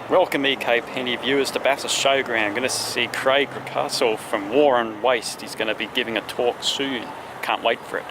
Welcome ecopenny viewers to Bathurst Showground. I'm going to see Craig Reucassel from War on Waste. He's going to be giving a talk soon. Can't wait for it.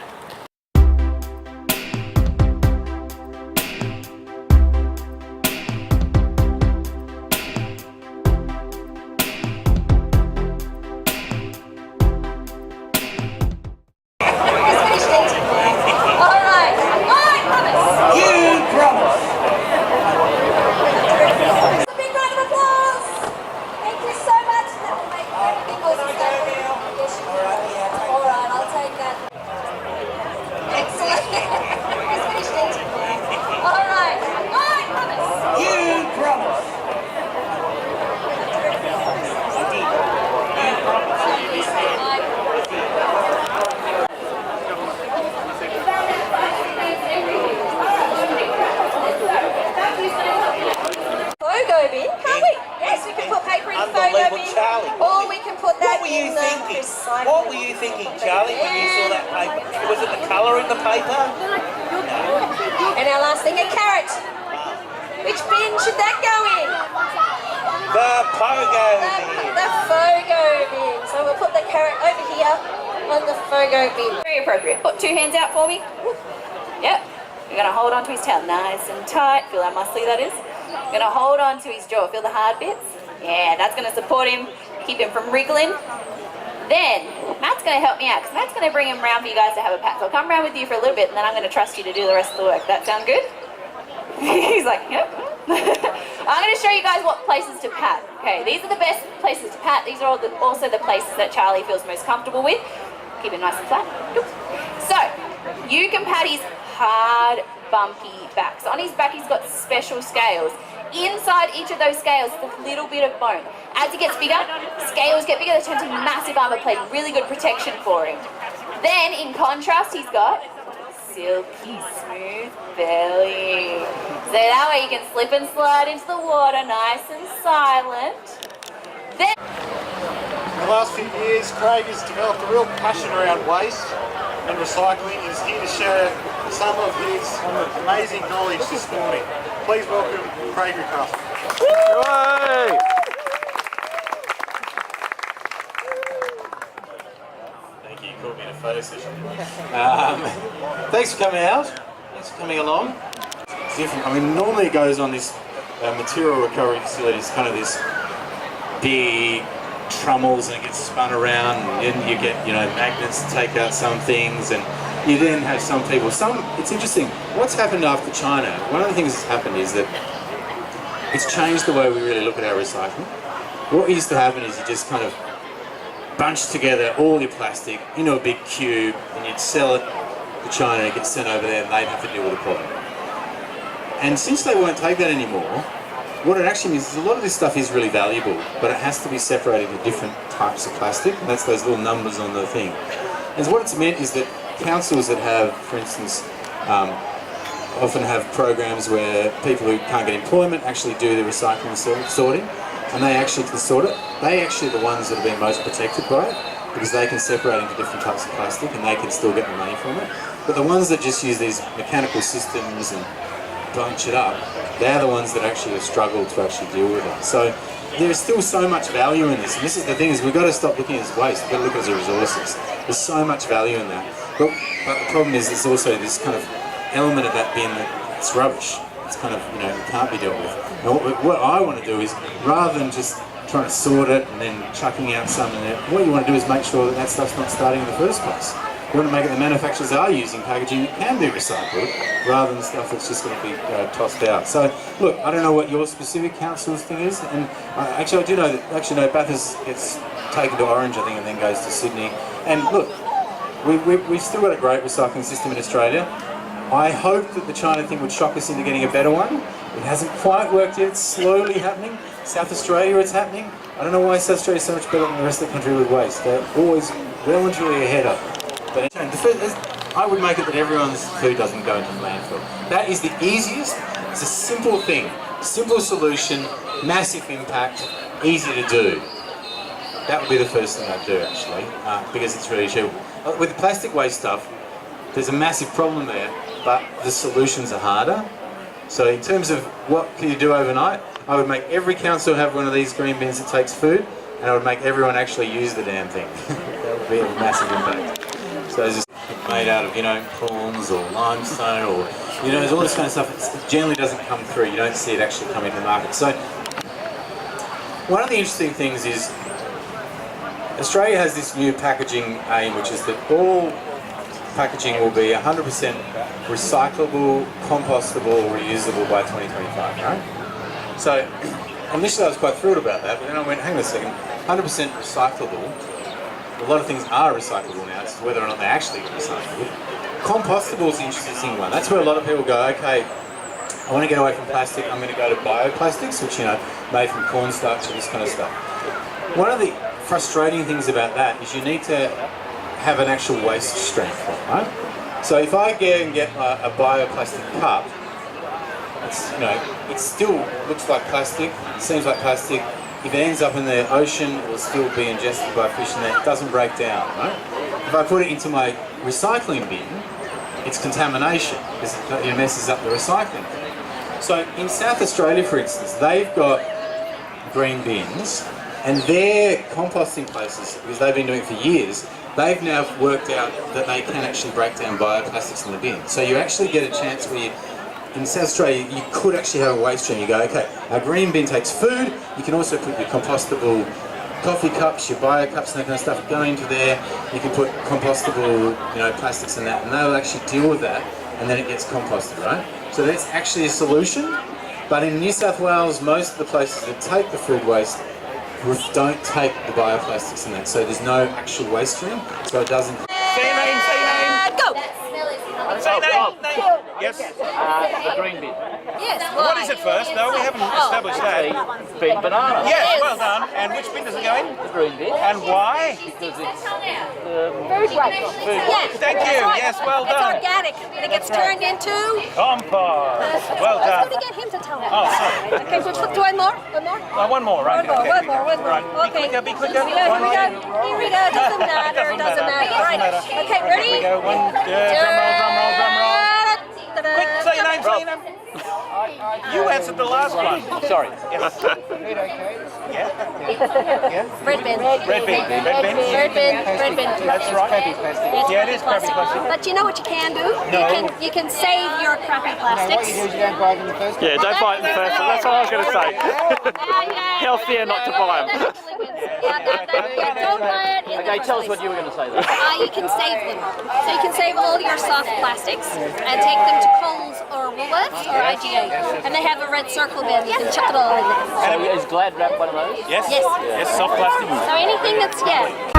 What were you thinking, Charlie, when you saw that paper? Was it the colour in the paper? No. And our last thing, a carrot. Which bin should that go in? The pogo bin. The fogo bin. So we'll put the carrot over here on the fogo bin. Very appropriate. Put two hands out for me. Yep. You're going to hold on to his tail nice and tight. Feel how muscly that is. You're going to hold on to his jaw. Feel the hard bits? Yeah, that's going to support him, keep him from wriggling. Then, Matt's going to help me out, because Matt's going to bring him round for you guys to have a pat. So I'll come round with you for a little bit, and then I'm going to trust you to do the rest of the work. That sound good? He's like, yep. I'm going to show you guys what places to pat. Okay, these are the best places to pat. These are also the places that Charlie feels most comfortable with. Keep it nice and flat. So, you can pat his hard, bumpy back. So on his back, he's got special scales. Inside each of those scales is a little bit of bone. As he gets bigger, scales get bigger, they turn to massive armor plate, really good protection for him. Then, in contrast, he's got silky smooth belly. So that way you can slip and slide into the water nice and silent. Then, in the last few years, Craig has developed a real passion around waste and recycling. He's here to share some of his amazing knowledge this morning. Please welcome Craig Reucassel. Thank you. You called me in a photo session. Thanks for coming out. Thanks for coming along. It's different. I mean, normally it goes on this material recovery facility. It's kind of this big trummels and it gets spun around, and then you get, you know, magnets to take out some things, and you then have some people. It's interesting. What's happened after China? One of the things that's happened is that it's changed the way we really look at our recycling. What used to happen is you just kind of bunch together all your plastic into a big cube, and you'd sell it to China, and it gets sent over there, and they'd have to deal with the problem. And since they won't take that anymore, what it actually means is a lot of this stuff is really valuable, but it has to be separated into different types of plastic, and that's those little numbers on the thing. And so what it's meant is that councils that have, for instance, often have programs where people who can't get employment actually do the recycling sorting, and they actually can sort it. They actually are the ones that are being most protected by it, because they can separate into different types of plastic and they can still get the money from it. But the ones that just use these mechanical systems and bunch it up, they're the ones that actually have struggled to actually deal with it. So there's still so much value in this, and this is the thing, is we've got to stop looking at it as waste, we've got to look at it as resources. There's so much value in that. But the problem is there's also this kind of element of that being that it's rubbish. It's kind of, you know, it can't be dealt with. And what I want to do is, rather than just trying to sort it and then chucking out some in there, what you want to do is make sure that that stuff's not starting in the first place. You want to make it the manufacturers are using packaging that can be recycled, rather than stuff that's just going to be tossed out. So, look, I don't know what your specific council's thing is, and actually I do know that, Bathurst gets taken to Orange, I think, and then goes to Sydney. And look, we've still got a great recycling system in Australia. I hope that the China thing would shock us into getting a better one. It hasn't quite worked yet, it's slowly happening. South Australia, it's happening. I don't know why South Australia is so much better than the rest of the country with waste. They're always well and truly ahead of it. But I would make it that everyone's food doesn't go into the landfill. That is the easiest, it's a simple thing. Simple solution, massive impact, easy to do. That would be the first thing I'd do, actually, because it's really achievable. With the plastic waste stuff, there's a massive problem there, but the solutions are harder. So in terms of what can you do overnight, I would make every council have one of these green bins that takes food, and I would make everyone actually use the damn thing. That would be a massive impact. So it's just made out of, you know, prawns or limestone or, you know, there's all this kind of stuff. It generally doesn't come through. You don't see it actually come into the market. So one of the interesting things is Australia has this new packaging aim, which is that all packaging will be 100% recyclable, compostable, reusable by 2025, right? So initially I was quite thrilled about that, but then I went, hang on a second, 100% recyclable. A lot of things are recyclable now, it's whether or not they actually get recyclable. Compostable is the interesting one. That's where a lot of people go, okay, I want to get away from plastic, I'm going to go to bioplastics, which, you know, made from cornstarch and this kind of stuff. One of the frustrating things about that is you need to have an actual waste stream from it, right? So if I go and get a bioplastic cup, it's, you know, it still looks like plastic, it seems like plastic. If it ends up in the ocean, it will still be ingested by fish and it doesn't break down, right? If I put it into my recycling bin, it's contamination because it messes up the recycling. So in South Australia, for instance, they've got green bins and their composting places, because they've been doing it for years, they've now worked out that they can actually break down bioplastics in the bin. So you actually get a chance where you, in South Australia, you could actually have a waste stream. You go, okay, our green bin takes food, you can also put your compostable coffee cups, your bio cups and that kind of stuff go into there. You can put compostable, you know, plastics in that, and they'll actually deal with that, and then it gets composted, right? So that's actually a solution, but in New South Wales, most of the places that take the food waste don't take the bioplastics in that, so there's no actual waste stream, so it doesn't. Say your name, say your name. Go! Say your name. Yes. The green bin. Yes, What is it first? No, we haven't established that. Bin banana. Yes, well done. And which bin does it go in? The green bin. And why? Because it's Food waste. Yes. Thank you. Yes, well It's done. organic. And it gets turned into... Compost. Well I was done. going to get him to tell me. Oh, sorry. Okay, so do one more? One more? One more, right? One more. Right. Okay. Be quicker. Yeah, One here more. we go. Doesn't matter. Doesn't matter. All right. Okay, ready? Here we go. One. Drum roll. Quick, say your name, say your name. You answered the last one. sorry. Yes. Yeah. Red bin. Red bin. Red bin. Red bin. Red bin. That's right. It's Yeah, it is crappy plastic. But you know what you can do? No. You can save your crappy plastics. Yeah, don't buy them first. That's what I was going to say. Healthier not to buy them. Don't buy it. Okay, tell us what you were going to say there. You can save them. So you can save all your soft plastics and take them to Coles or Woolworths or IGA. And they have a red circle bin. You can chuck it all in there. So is Glad Wrap one of those? Yes. Yes. Yes, soft plastic. So anything that's, yeah.